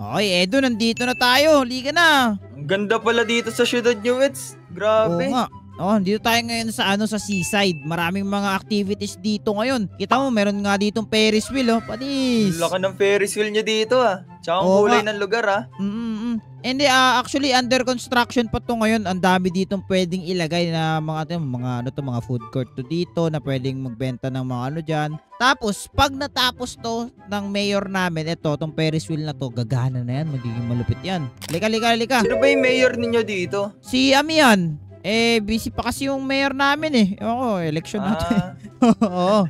Okay, Edo, nandito na tayo. Halika na. Ang ganda pala dito sa syudad nyo, Wets. Oo Grabe. nga. Oh, dito tayo ngayon sa seaside. Maraming mga activities dito ngayon. Kita mo, meron nga ditong Ferris wheel, oh. Panis. Laka ng Ferris wheel nyo dito, ah. Tsaka ang Oo kulay nga. ng lugar, ah. Hindi, actually under construction pa to ngayon. Ang dami ditong pwedeng ilagay na mga food court to dito na pwedeng magbenta ng mga ano diyan. Tapos, pag natapos to ng mayor namin, tong Ferris wheel na to, gagana na yan, magiging malupit yan. Halika. Sino ba yung mayor ninyo dito? Si Amian. Busy pa kasi yung mayor namin eh. Oo, election natin. Oo.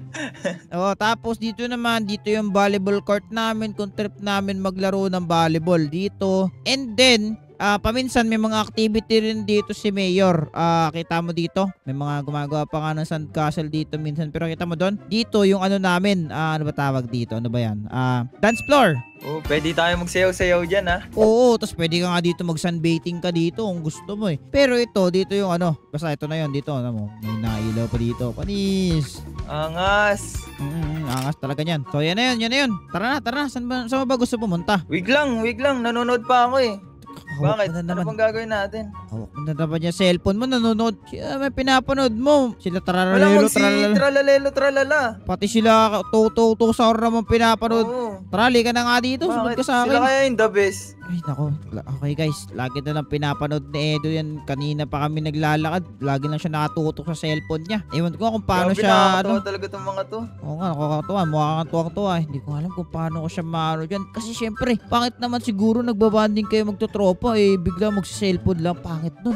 Oo, tapos dito yung volleyball court namin, kung trip namin maglaro ng volleyball dito. And then, paminsan may mga activity rin dito si Mayor. Kita mo dito, may mga gumagawa pa nga ng sandcastle dito minsan. Pero kita mo doon, dito yung ano namin, ano ba tawag dito? Ano ba yan? Dance floor. Oh, pwede tayo magsayaw-sayaw dyan, ah. Oo, tapos pwede ka nga dito mag-sunbathing ka dito kung gusto mo eh. Pero dito yung ano, basta ito na yun, dito, ano mo, may nailaw pa dito. Panis. Angas. Angas talaga yan. So yan na yun. Tara na. Saan ba gusto pumunta? Wig lang. Nanonood pa ako, eh. Hawak Bakit? na Ano naman. bang gagawin natin? Hawak na naman yung cellphone mo, nanonood. May pinapanood mo. Sila Malamang si tralala. tralalelo tralala. Pati sila tusaur naman pinapanood. Oo. Trali ka na nga dito, sunod Bakit? ka sa Sila akin. kaya yung the best. Ay, nako. Okay guys, lagi na lang pinapanood ni Edo yan. Kanina pa kami naglalakad. Lagi lang siya nakatutok sa cellphone niya. Ewan ko kung paano Grabe, siya, nakakatawa talaga itong mga to. Oo nga, nakakatuwa. Mukha kang tuwang-tuwa eh. Hindi ko alam kung paano ko siya maano dyan. Kasi syempre, pangit naman siguro nagbabanding kayo magtotropa eh. Bigla magsa-cellphone lang. Pangit nun.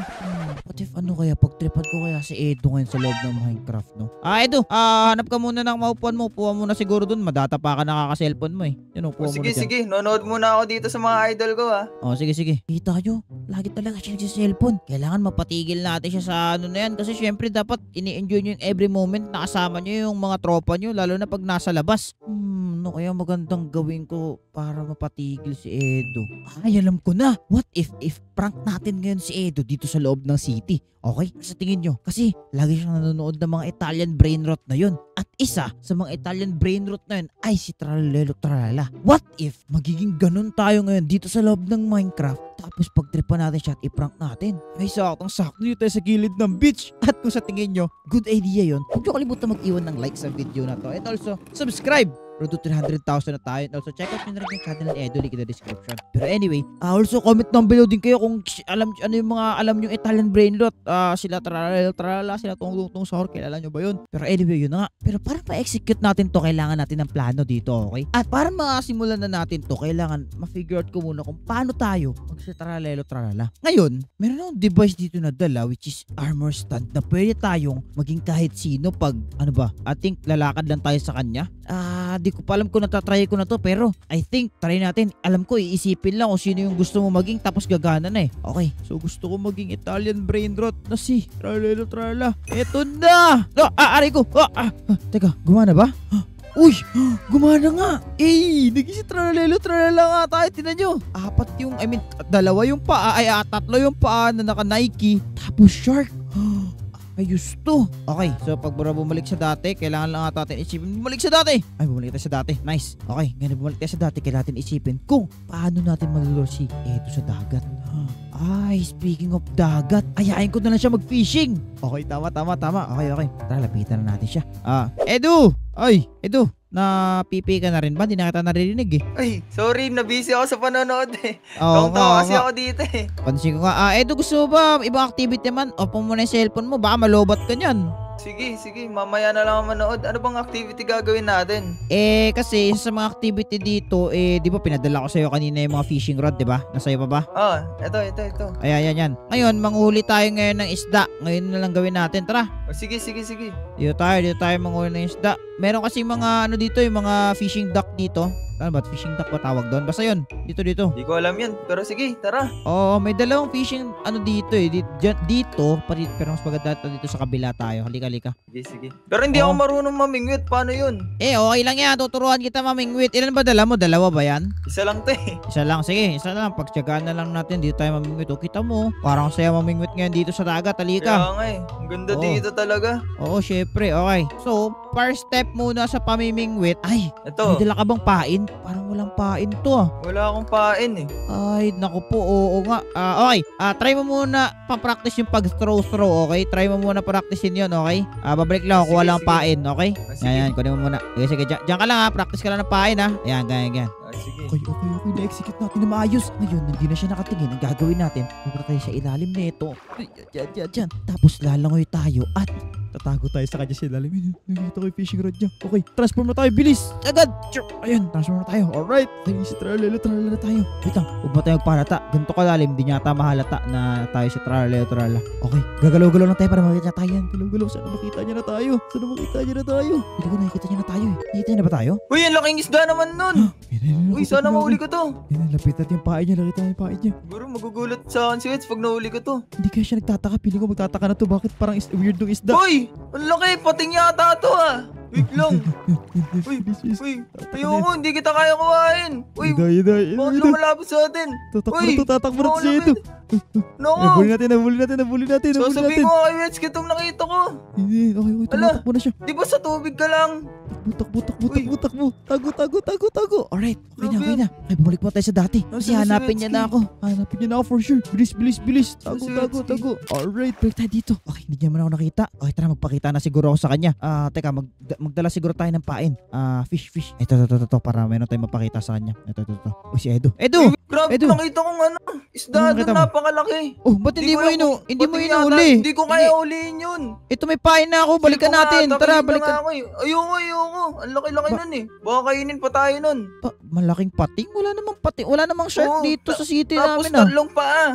What if ano kaya, pagtripan ko kaya si Edo ngayon sa loob ng Minecraft, no? Edo, hanap ka muna ng maupuan mo. Upuan mo na siguro dun. Madata pa ka nakaka-cellphone mo eh. Yun, upuan mo na dyan. Sige. Nonood muna ako dito sa mga idol ko, ah. Sige. Kita nyo, lagi talaga siya nagsiselfone. Kailangan mapatigil natin siya sa ano na yan. Kasi syempre dapat ini-enjoy nyo yung every moment na kasama nyo yung mga tropa nyo. Lalo na pag nasa labas. Ano kaya magandang gawin ko para mapatigil si Edo? Ay, alam ko na. What if prank natin ngayon si Edo dito sa loob ng city? Okay? Sa tingin nyo? Kasi lagi siyang nanonood ng mga Italian brain rot na yun. At isa sa mga Italian brain rot na yun ay si Tralalelo Tralala. What if magiging ganun tayo ngayon dito sa loob ng Minecraft? Tapos pagtripan natin siya at i-prank natin. Ay, sakto dito tayo sa gilid ng beach. At kung sa tingin nyo, good idea yun, huwag nyo kalimutan mag-iwan ng like sa video na to. And also, subscribe! Road to 300,000 na tayo. And also, check out nyo na rin yung channel ni Edo, link in the description. Pero anyway, also comment down below din kayo kung alam yung Italian brain rot. Sila tralala, sila tungtong sahur, kilala nyo ba yun? Pero anyway, yun na nga. Pero para ma-execute natin to, kailangan natin ng plano dito, okay? At para makasimulan na natin to, kailangan ma-figure out ko muna kung paano tayo tralala. Ngayon, meron akong device dito na dala, which is armor stand, na pwede tayong maging kahit sino pag, I think lalakad lang tayo sa kanya. Di ko pa alam kung natatry ko na to, pero I think try natin. Alam ko, iisipin lang kung sino yung gusto mo maging, tapos gagana na eh. Okay, so gusto ko maging Italian brain rot na si Tralala. Eto na! Aray ko! Teka, gumana ba? Uy! Gumana nga! Naging si Tralala nga tayo. Tinan nyo. Dalawa yung paa. Tatlo yung paa na naka-Nike. Tapos shark. Ayos to. Okay, so pag bumalik sa dati, kailangan lang natin isipin. Bumalik sa dati! Bumalik tayo sa dati. Nice. Okay, ngayon bumalik tayo sa dati, kailangan natin isipin kung paano natin malulure si Edo sa dagat. Speaking of dagat, ayain ko na lang siya mag-fishing. Okay, tama. Okay. Tara, lapitan na natin siya. Edo! Edo! Napipi ka na rin ba? Hindi na kita naririnig eh. Ay, sorry, nabusy ako sa panonood, eh. Oo Tawa kasi nga. ako dito, eh. Pansin ko nga. Edo, gusto mo ba ibang activity man? Opo mo na yung cellphone mo, baka malobat ka niyan. Sige, mamaya na lang ako manood. Ano bang activity gagawin natin? Kasi isa sa mga activity dito, di ba pinadala ko sa'yo kanina yung mga fishing rod, di ba? Nasa'yo pa ba? Ito. Ayan. Ngayon, manghuli tayo ngayon ng isda. Ngayon na lang gawin natin. Tara. Sige. Dito tayo manghuli ng isda. Meron kasi mga dito, yung mga fishing dock dito. Ano ba? Fishing dock ba tawag doon? Basta yun. Dito. Hindi ko alam yun. Pero sige, tara. Oo, may dalawang fishing dito eh. Dito, pero mas maganda dito sa kabila tayo. Halika. Sige. Pero hindi ako marunong mamingwit. Paano yun? Okay lang yan. Tuturuan kita mamingwit. Ilan ba dala mo? Dalawa ba yan? Isa lang to, eh. Isa lang. Sige, isa lang. Pagtsagaan na lang natin. Dito tayo mamingwit. Kita mo. Parang saya mamingwit ngayon dito sa dagat. Halika. Kaya nga, eh. Ang ganda dito talaga. Oo, syempre. Okay. So, first step muna sa pamimingwit. May Ito. dala ka bang pain? parang walang pain to ah. Wala akong pain eh. Ay, naku po, oo nga. Okay, try mo muna pa-practice yung pag-throw, okay? Try mo muna practicein yun, okay? Babalik lang ako, Sige, walang sige. pain, okay? Sige. Yan, kunin mo muna. Sige, diyan ka lang ha, practice ka lang ng pain ha. Ayan, ganyan. Sige. Okay, na-execute natin na maayos. Ngayon, hindi na siya nakatingin. Ang gagawin natin, pupunta tayo sa ilalim nito. Diyan. Tapos lalangoy tayo at tatago tayo sa kanya sa ilalim. Nakikita ko yung fishing rod niya. Okay, transform na tayo. Bilis! Agad! Ayun, transform na tayo. Alright. Si tralala tayo. Wait lang, huwag mo tayo magpahalata. Ganito kalalim, hindi niya ata mahalata na tayo si tralala. Okay, gagalaw-galaw lang tayo para makita tayo yan. Galaw-galaw, sana makita niya na tayo. Hindi ko nakikita niya na tayo eh. Nakikita niya na ba tayo? Uy, ang laking isda naman nun. Uy, sana mahuli ko to. Yan, lapit natin yung pain niya. Nakita niya yung pain niya. Siguro magugulat sa akin si Wets pag nahuli ko to. Hindi kaya siya nagtataka. Piling ko magtataka na to. Bakit parang weird nung isda? Uy, ang laki. Pating yata to ah. Wait lang. Uy, ayoko, hindi kita kaya kuhain. Uy, bakit lumalapit sa atin? Tatakbo na to si malapit. Edo. Nako, Nabuli natin. sasabihin ko kay Wets kitong nakita ko. Hindi, okay, tumatakbo na siya. Di ba sa tubig ka lang? Takbo. Tago. Alright, okay Grabe. na. Okay, bumalik mo tayo sa dati. Kasi Nasaan si hanapin niya na Wetsky? ako for sure. Bilis. Si Wetsky? Tago. Alright, balik tayo dito. Okay, hindi niya man ako nakita. Okay, tara, magpakita na siguro ako sa kanya. Teka, magdala siguro tayo ng pain. Fish. Ito, para meron tayong mapakita sa kanya. Ito. Uy, si Edo. Edo! Grabe, Edo. nakita kong isda Ano nakita doon, mo? napakalaki. Oh, ba't hindi mo Pating yata, inuuli? Hindi ko kaya ulihin yun. Ito may pain na ako. Balikan Hindi ko natin. nga, Tara, takayin na balikan. nga ako eh. Ayoko. Ang laki-laki nun eh. Baka kainin pa tayo nun. Malaking pating? Wala namang pating. Wala namang shark Oo, dito sa city Tapos namin ah. tatlong paa.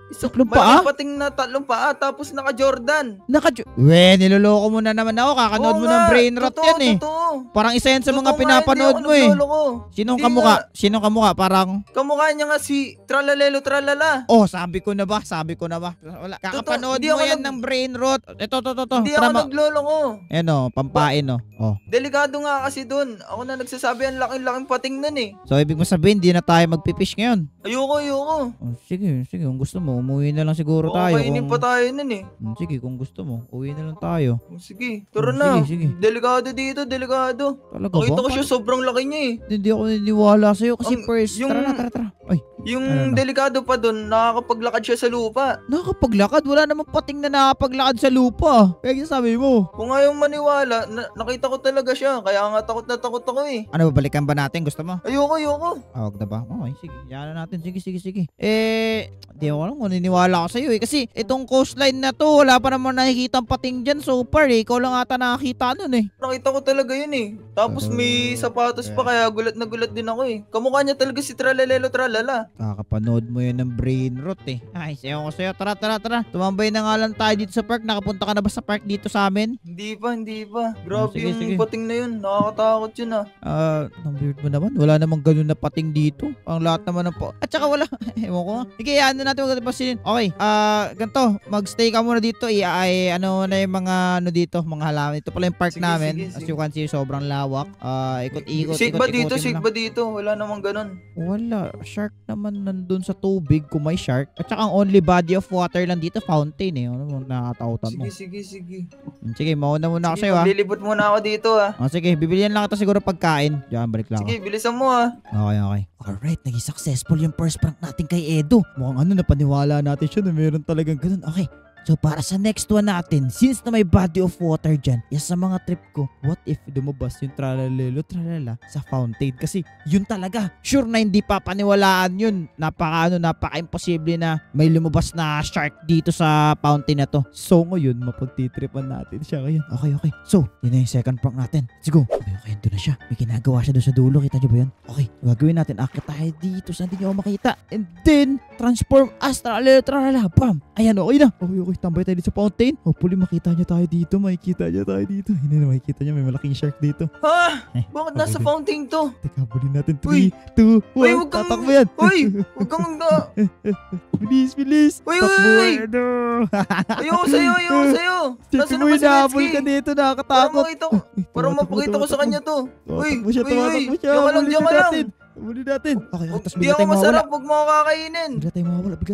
Tatlong paa? Malaking pating na tatlong paa, tapos naka-Jordan. Niloloko mo na naman ako. Kakanood Oo mo nga, ng brain rot totoo, yan eh. Totoo. Parang isa yan sa mga Totoo nga, pinapanood hindi mo eh. ako nagloloko. Sinong Hindi kamukha? nga. Sinong kamukha? Parang, Kamukha niya nga si Tralalelo Tralala. sabi ko na ba? Wala. Kakapanood hindi mo ako yan ng brain rot. Ito. Hindi ako nagloloko. Ayan pampain Delikado nga kasi dun. Ako na nagsasabi ang laking-laking pating nun eh. So, ibig mo sabihin, di na tayo magpipish ngayon. Ayoko. Sige. Kung gusto mo, umuwi na lang siguro Baka tayo. kainin pa tayo nun eh. Sige, kung gusto mo, uwi na lang tayo. Sige, tara na. Sige. Delikado dito. Talaga Nakita ba? ko siya, sobrang laki niya eh. Hindi ako naniniwala sa'yo kasi Ang- first. yung- Tara. Ay, Yung Ano na? delikado pa dun, nakakapaglakad siya sa lupa. nakakapaglakad. Wala namang pating na nakakapaglakad sa lupa. Kaya yung sabi mo. Kung ayaw maniwala, nakita ko talaga siya. Kaya nga takot na takot ako eh. Ano, babalikan ba natin? Gusto mo? Ayoko. Wag na ba? Okay, sige. Yan na natin. Sige. Di ako alam kung naniniwala ako sa'yo eh. Kasi itong coastline na to, wala pa naman nakikita pating dyan so far eh. Ikaw lang ata nakakita nun eh. Nakita ko talaga yun eh. Tapos may sapatos pa, kaya gulat na gulat din ako eh. Kamukha niya talaga si Tralalelo Tralala. Kakapanood mo yun ng brain rot eh. Ay, sayo ko sa'yo. Tara. Tumambay na nga lang tayo dito sa park. Nakapunta ka na ba sa park dito sa amin? Hindi pa. Grabe sige. yung pating na yun. Nakakatakot yun ah. Ang weird mo naman. Wala namang ganun na pating dito. Ang lahat naman ng At saka wala. Ewan ko nga. Sige, ano natin magkatapasinin. Okay, ganito. Magstay ka muna dito. Ano na yung mga dito, mga halaman. Ito pala yung park Sige, namin. sige. As you can see, sobrang lawak. Ikot-ikot. Safe ba dito? ikutin mo Safe lang. ba dito? Wala namang ganun. Wala. Shark naman nandun sa tubig kung may shark. At saka ang only body of water lang dito, fountain eh. Ano mo, nakatautan mo. Sige. Sige, mauna muna ako Sige, sa'yo ah. maglilibot muna ako dito ah. Sige, bibilihan lang kita siguro pagkain. Diyan, balik lang ako. Sige, bilisan mo ah. Okay. Alright, naging successful yung first prank natin kay Edo. Mukhang napaniwala natin siya na meron talagang ganun. Okay, so para sa next one natin, since na may body of water dyan, sa mga trip ko, what if lumabas yung tralalelo tralala sa fountain? Kasi yun talaga, sure na hindi papaniwalaan yun. Napaka-imposible na may lumabas na shark dito sa fountain na to. So ngayon, mapagtitripan natin siya ngayon. Okay. So, yun na yung second prank natin. Let's go. Okay, doon na siya. May ginagawa siya doon sa dulo. Kita niyo ba yun? Okay, gagawin natin. Akit tayo dito sa hindi niyo ako makita. And then, transform as tralala. Bam! Ayan, okay na. Okay. Tambay tayo dito sa fountain. Hopefully makita niya tayo dito. Makikita niya tayo dito. Hindi na makikita niya. May malaking shark dito. Ha? Bakit nasa okay. fountain to? Teka, bulin natin. Uy! 3, 2, 1. Uy, wag kang- Tatakbo yan. Uy! Huwag kang Bilis. Uy! Takbo, Edo. Ayoko sa'yo. Nasaan Mo na ba si inahabol ka Wetsky? dito. Para Nakakatakot. makita ko. Para mapakita ko sa kanya to. Uy! Tumatakbo siya. Diyan ka lang. Bulin natin. Okay, tapos Di bigla ako tayong mawawala. masarap. Huwag mo ako kakainin. Bigla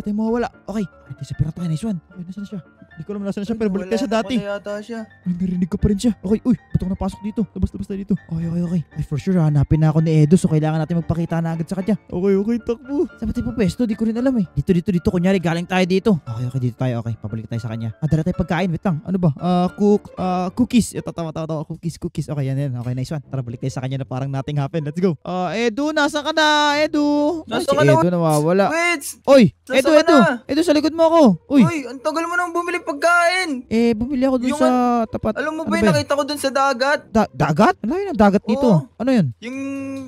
tayong mawawala. Okay. Ay, disappear na tayo. Nice one. Okay, nasaan na siya? Hindi ko alam nasaan siya, pero balik tayo sa dati. Wala yata siya. Ay, narinig ko pa rin siya. Okay, uy, ba't ako napasok dito? Labas tayo dito. Okay. Ay, for sure, hanapin na ako ni Edo, so kailangan natin magpakita na agad sa kanya. Okay, takbo. Saan ba tayo pwesto? Di ko rin alam eh. Dito. Kunyari, galing tayo dito. Okay, dito tayo. Okay, pabalik tayo sa kanya. Dala tayo pagkain. Wait lang. Ano ba? Cookies. Ito, tama. Cookies. Okay, yan. Okay, nice one. Tara, balik tayo sa kanya na parang nothing happened. Let's go. Edo, nasa ka na? Edo. Nasa Ay, ka si na? Edo nawawala. Wait! Oy, Nasa Edo. ka na? Edo, sa likod mo ako. Uy. Ang tagal mo nang bumili pagkain. Bumili ako dun Yung sa tapat. Alam mo Ano ba yung nakita ko dun sa dagat? Dagat? Ano yun ang dagat dito? Oo. Ano yun? Yung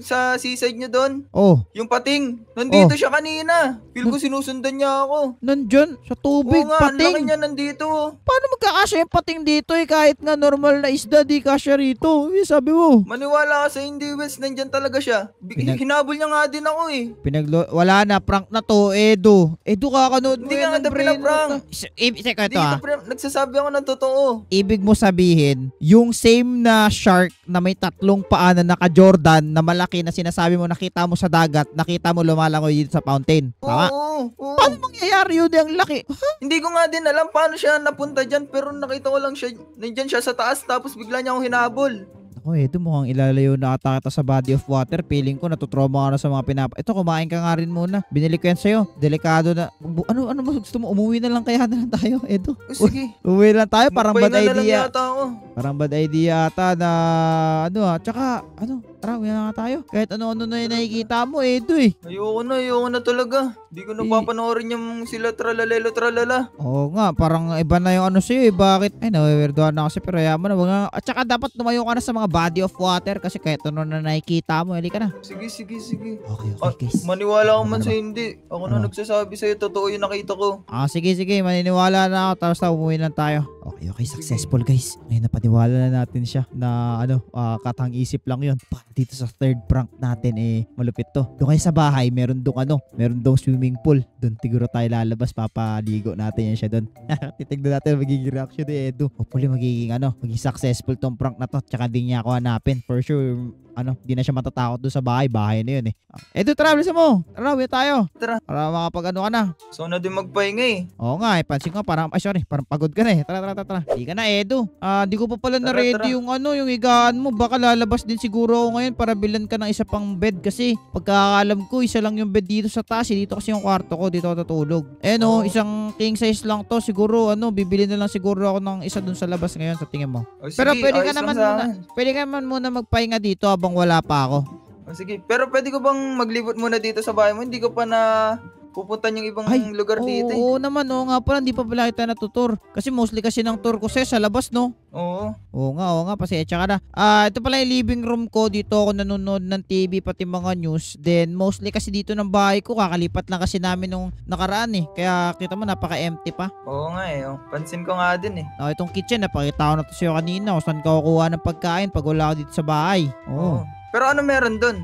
sa seaside nyo dun? Oh, Yung pating. Nandito Oh. siya kanina. Feel ko sinusundan niya ako. nandyan sa tubig, Oo nga, ang laki pating. niya nandito. Paano magkakasya yung pating dito kahit nga normal na isda di kasya rito? Sabi mo. Maniwala ka sa hindi, Wes. Nandyan talaga siya. Hinabol niya nga din ako eh. Wala na, prank na to, Edo. Edo, kakanood mo Hindi yan nga ng kita brain pinaprank. rot. Teka Hindi ito nagsasabi ako ng totoo. Ibig mo sabihin, yung same na shark na may 3 paa na naka-Jordan na malaki na sinasabi mo nakita mo sa dagat, nakita mo lumalangoy dito sa fountain. Tama? Oo. Paano mangyayari yun? Ang laki. Hindi ko nga din alam paano siya napunta dyan, pero nakita ko lang siya, nandyan siya sa taas, tapos bigla niya akong hinabol. Ako, Edo, mukhang ilalayo na ata kita sa body of water. Feeling ko natutrauma ka na sa mga Ito, kumain ka nga rin muna. Binili ko yan sa'yo. Delikado na. Ano mo gusto mo? Umuwi na lang kaya na lang tayo, Edo. Sige. Uwi lang tayo. Parang bad Magpahinga na lang idea. yata ako. Parang bad idea ata na Tsaka, tara, uwi na nga tayo. Kahit ano-ano na yung nakikita mo, Edo eh. Ayoko na talaga. Hindi ko napapanoorin yung sila tralalelo tralala. Oo nga, parang iba na yung sa'yo eh. Bakit? Ay, nawiwerdohan na kasi pero yaman na. At saka dapat tumayo ka na sa mga body of water kasi kahit ano na nakikita mo, halika na. Sige. Okay, guys. Maniwala ka man Ano sa ba? hindi. Ako na nagsasabi sa'yo, totoo yung nakita ko. Sige, maniniwala na ako tapos umuwi lang tayo. Okay, successful guys. Ngayon napaniwala na natin siya na katang isip lang yun. Para dito sa third prank natin malupit to. Doon kayo sa bahay, meron dong swimming pool. Doon siguro tayo lalabas, papaligo natin yan siya doon. Titignan natin magiging reaction ni Edo. Hopefully magiging successful tong prank na to. Tsaka di niya ako hanapin. For sure, di na siya matatakot doon sa bahay na yun eh. Edo, tara, bilisan mo. Tara, uwi tayo. Tara. Para makapag ka na. So na din magpahinga eh. Oo nga, pansin ko parang pagod ka na eh. Tara. Di ka na, Edo. Di ko pa pala Tara. na-ready yung higaan mo. Baka lalabas din siguro ako ngayon para bilan ka ng isa pang bed kasi pagkakalam ko, isa lang yung bed dito sa taas. Dito kasi yung kwarto ko, dito ako tutulog. Isang king size lang to. Siguro, bibili na lang siguro ako ng isa dun sa labas ngayon sa tingin mo. Sige, Pero pwede ka ayos naman lang sa muna, akin. pwede ka naman muna magpahinga dito habang wala pa ako. Sige, pero pwede ko bang maglibot muna dito sa bahay mo? Hindi ko pa na pupuntan yung ibang lugar dito eh. Oo naman, oo nga pala, hindi pa pala kita natutur. Kasi mostly kasi ng tour ko sa labas, no? Oo. Oo nga, pasensya ka na. Ito pala yung living room ko. Dito ako nanonood ng TV, pati mga news. Then, mostly kasi dito ng bahay ko, kakalipat lang kasi namin nung nakaraan eh. Kaya kita mo, napaka-empty pa. Oo nga eh. Pansin ko nga din eh. Itong kitchen, napakita ko na to sa'yo kanina. Kung saan ka kukuha ng pagkain pag wala ako dito sa bahay. Oo. Pero ano meron dun?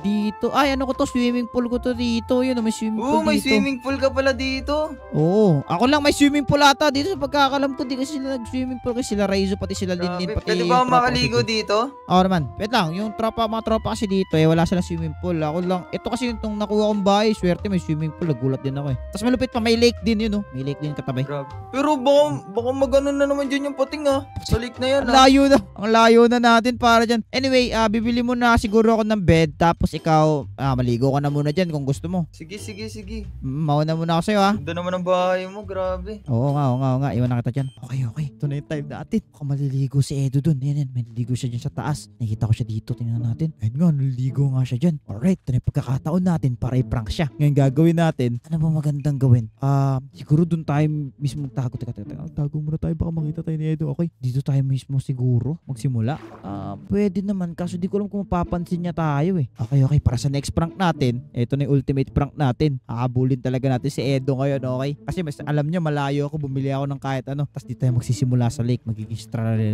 Dito. Ay, ano ko to? Swimming pool ko to dito. Yun, may swimming pool May dito. swimming pool ka pala dito. Oo. Ako lang may swimming pool ata dito sa pagkakalam ko. Di kasi sila nag-swimming pool kasi sila Raizo, pati sila Linlin, pati Pwede yung ba tropa ko makaligo dito? Oo naman. Wait lang, yung mga tropa kasi dito wala sila swimming pool. Ako lang, ito kasi yung nakuha kong bahay, swerte may swimming pool, nagulat din ako eh. Tapos malupit pa, may lake din yun May lake din katabi. Grabe. Pero baka magano na naman dyan yung pating Sa lake na yan Ang layo na natin para dyan. Anyway, bibili mo na siguro ako ng bed, tapos ikaw, maligo ka na muna dyan kung gusto mo. Sige. Mauna muna ako sa'yo Ganda naman ang bahay mo, grabe. Oo nga. Iwan na kita dyan. Okay. Ito na yung time natin. Baka maliligo si Edo dun. Yan. Maliligo siya dyan sa taas. Nakikita ko siya dito. Tingnan natin. Ayun nga, naliligo nga siya dyan. Alright, ito na yung pagkakataon natin para i-prank siya. Ngayon gagawin natin. Ano ba magandang gawin? Siguro dun tayo mismo magtago. Teka. Tago muna tayo. Baka makita tayo ni Edo. Okay, dito tayo mismo siguro magsimula. Pwede naman. Kaso di ko alam kung mapapansin niya tayo eh. Okay. Para sa next prank natin, ito na yung ultimate prank natin. Habulin talaga natin si Edo ngayon, okay? Kasi alam niya malayo ako, bumili ako ng kahit ano. Tapos dito tayo magsisimula sa lake, magiging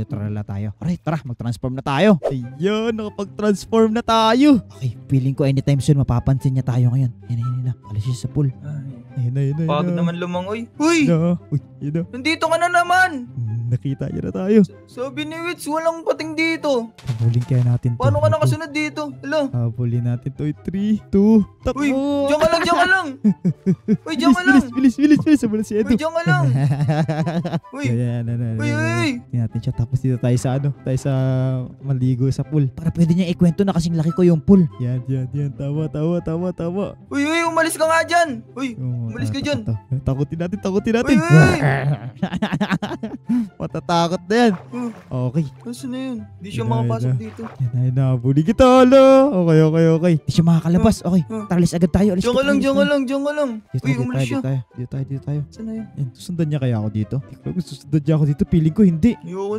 tralala tayo. Alright, tara, mag-transform na tayo. Ayun, nakapag-transform na tayo. Okay, feeling ko anytime soon mapapansin niya tayo ngayon. Yan na. Alis siya sa pool. Ayun na. Pagod naman lumangoy. Uy! Uy, yun na. Nandito ka na naman! Nakita niya na tayo. Sabi ni Wits, walang pating dito. Habulin kaya natin to. Paano ka nakasunod dito? Hala. Habulin natin to. 3, 2, takbo. Uy, diyan ka lang, diyan ka lang. Uy, diyan ka lang. Bilis. Sabala si Edu. Uy, diyan ka lang. Uy, Ayan. uy. Tingnan natin siya. Tapos dito tayo sa tayo sa maligo sa pool. Para pwede niya ikwento na kasing laki ko yung pool. Yan. Tama. Uy, umalis ka nga dyan. Uy, Oh, umalis ka dyan. Takutin natin. Uy. Matatakot na yan. Okay. Nasaan na yun? Di siya Yun na, makapasok yun na. dito. Yan na. Habulin kita. Hala. Okay. Di siya makakalabas. Okay, tara, alis agad tayo. Alis Diyan ka lang, tayo. diyan ka lang. Uy, umalis siya. Dito tayo. Saan na yun? Yan, susundan niya kaya ako dito? Susundan niya ako dito? Feeling ko hindi. Ayoko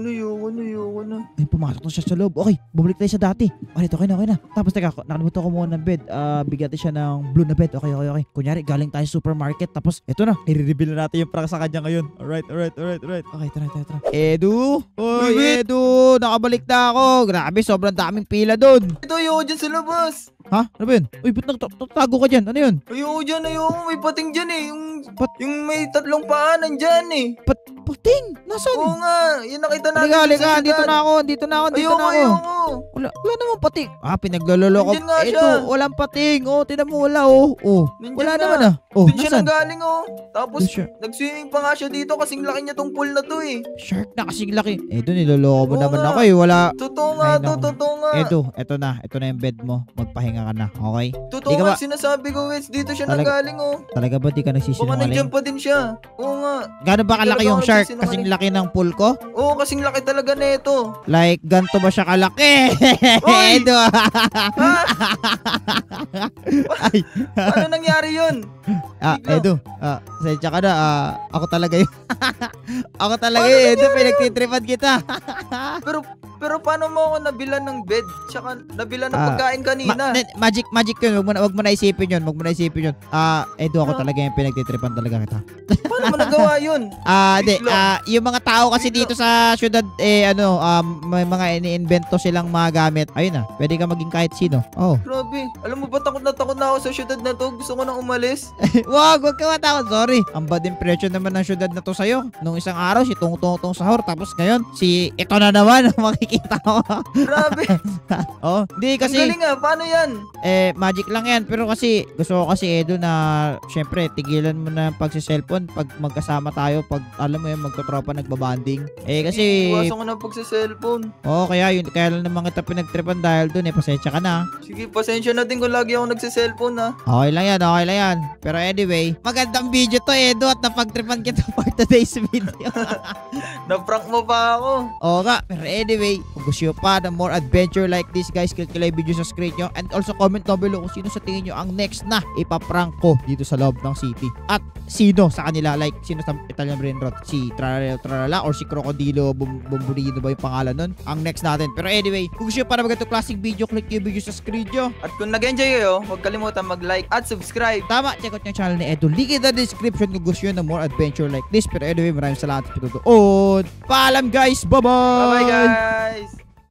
na. Ay, pumasok na siya sa loob. Okay, bumalik tayo sa dati. Okay na. Tapos teka, nakalimutan ko muna ng bed. Bigyan siya ng blue na bed. Okay. Kunyari, galing tayo sa supermarket. Tapos, eto na. I-reveal na natin yung prank sa kanya ngayon. Alright. Okay, tara. Edu! Oy, Wait. Edu! Nakabalik na ako. Grabe, sobrang daming pila doon. Ito, ayoko dyan sa labas. Ha? Ano ba yun? Uy, ba't nagtago ka dyan? Ano yun? Ayoko dyan. May pating dyan eh. Yung may 3 paa nandyan eh. Pating! Nasaan? Oo nga. Yan nakita natin. Halika. Dito na ako. Ayoko. Wala namang pating. Pinaglololoko. Nandyan nga siya. Edu, walang pating. Tinan mo, wala. Nandyan Wala nga. naman Doon siya Nasaan? nanggaling Tapos, Doon siya. nag-swimming pa nga siya dito kasing laki niya tong pool na to eh. Shark na kasing laki. Edu, niloloko mo Oo naman nga. ako Wala. Totoo nga Ay, to, naku. totoo nga. Edu, eto na yung bed mo. Magpahinga ka na, okay? Totoo Di ka nga ba- sinasabi ko, Wets. Dito siya Talaga- nanggaling Talaga ba di ka Baka nagsisinungaling? nandyan pa din siya. Oo nga. Gano'n ba kalaki Talaga yung ako shark? nagsisinungaling. Kasing laki ng pool ko? Oo, kasing laki talaga nito. Like, ganito ba siya kalaki? Oy! Edu! Ha? Ay, Ano nangyari yun? Bigla. Edu, sensya ka na, ako talaga yun. Ako talaga yun, Edu, pinagtitripan kita. Pero paano mo ako nabilan ng bed? Tsaka nabilan ng Ah, pagkain kanina? Magic yun, wag mo na isipin yun, Edu, ako Ah. talaga yung pinagtitripan talaga kita. Paano mo nagawa yun? Bigla. Yung mga tao kasi Bigla. dito sa syudad, may mga ini-invento silang mga gamit. Ayun na, pwede ka maging kahit sino. Oh. Grabe. Alam mo ba, takot na ako sa syudad na to. Gusto ko nang umalis. Wag ka matakot. Sorry. Ang bad impression naman ng syudad na to sa'yo. Nung isang araw, si Tong Sahur. Tapos ngayon, si ito na naman ang makikita ko. Grabe. Oh, hindi Ang kasi, galing paano yan? magic lang yan. Pero kasi, gusto ko kasi, Edu, na syempre, tigilan mo na pagsi-cellphone pag magkasama tayo. Pag, alam mo yun, magtotropa, nagbabanding. Kasi, Iwasan ko na pag sa cellphone. kaya lang naman kita pinagtripan dahil dun, pasensya ka na. Sige, pasensya na din kung lagi ako nagsa-cellphone Okay lang yan. Pero anyway, magandang video to, Edu, at napagtripan kita for today's video. Na-prank mo pa ako. Oo nga, pero anyway, kung gusto nyo pa ng more adventure like this, guys, click yung video sa screen nyo, and also comment down below kung sino sa tingin nyo ang next na ipaprank ko dito sa loob ng city. At sino sa kanila, like sino sa Italian Brain Rot, si Tralala or si Crocodilo Bombulino ba yung pangalan nun? Ang next natin. Pero anyway, kung gusto nyo pa na magandang classic video, click yung video sa screen nyo. At kung nag-enjoy kayo, huwag kalimutan mag-like at subscribe. Tama, check out yung channel ni Edu. Link in the description kung gusto nyo ng more adventure like this. Pero anyway, maraming salamat sa patutuon. Paalam guys! Bye-bye! Bye-bye guys!